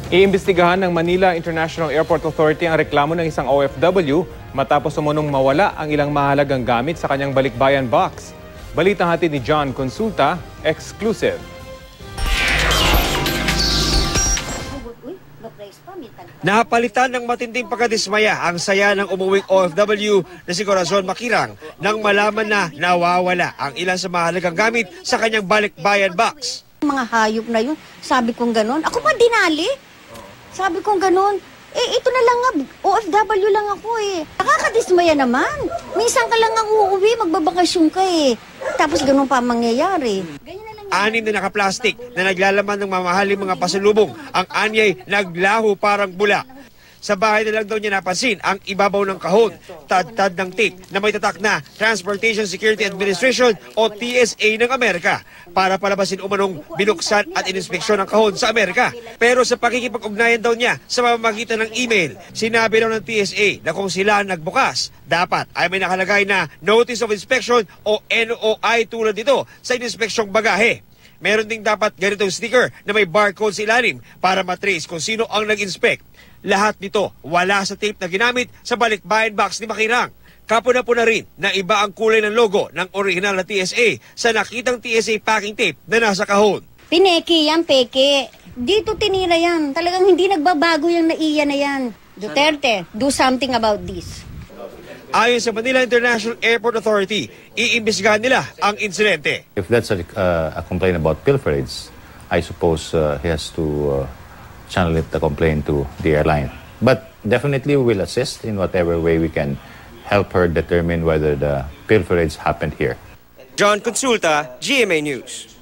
Iimbestigahan ng Manila International Airport Authority ang reklamo ng isang OFW matapos umunong mawala ang ilang mahalagang gamit sa kanyang balikbayan box. Balitang hatid ni John Consulta, exclusive. Napalitan ng matinding pagkadismaya ang saya ng umuwing OFW na si Corazon Makirang nang malaman na nawawala ang ilan sa mahalagang gamit sa kanyang balikbayan box. Mga hayop na yun, sabi kong ganon. Ako pa dinali. Sabi kong ganon. Ito na lang nga, OFW lang ako eh. Nakakadismaya naman. Minsan ka lang ang uuwi, magbabakasyon ka eh. Tapos ganon pa mangyayari. 6 na nakaplastik na naglalaman ng mamahaling mga pasalubong. Ang anyay naglaho parang bula. Sa bahay na lang daw niya napansin ang ibabaw ng kahon, tad-tad ng tape na may tatak na Transportation Security Administration o TSA ng Amerika para palabasin umanong binuksan at ininspeksyon ng kahon sa Amerika. Pero sa pakikipag-ugnayan daw niya sa pamamagitan ng email, sinabi daw ng TSA na kung sila nagbukas, dapat ay may nakalagay na Notice of Inspection o NOI tulad nito sa ininspeksyong bagahe. Meron ding dapat ganitong sticker na may barcode sa ilalim para matrace kung sino ang nag-inspect. Lahat nito wala sa tape na ginamit sa balikbayan box ni Makirang. Kapuna-puna rin na iba ang kulay ng logo ng original na TSA sa nakitang TSA packing tape na nasa kahon. Pineki yan, peke. Dito tinira yan. Talagang hindi nagbabago yung naiya na yan. Duterte, do something about this. Ayon sa Manila International Airport Authority, iimbestigahan nila ang insidente. If that's a complaint about pilferage, I suppose he has to channel it, the complaint to the airline. But definitely we will assist in whatever way we can help her determine whether the pilferage happened here. John Consulta, GMA News.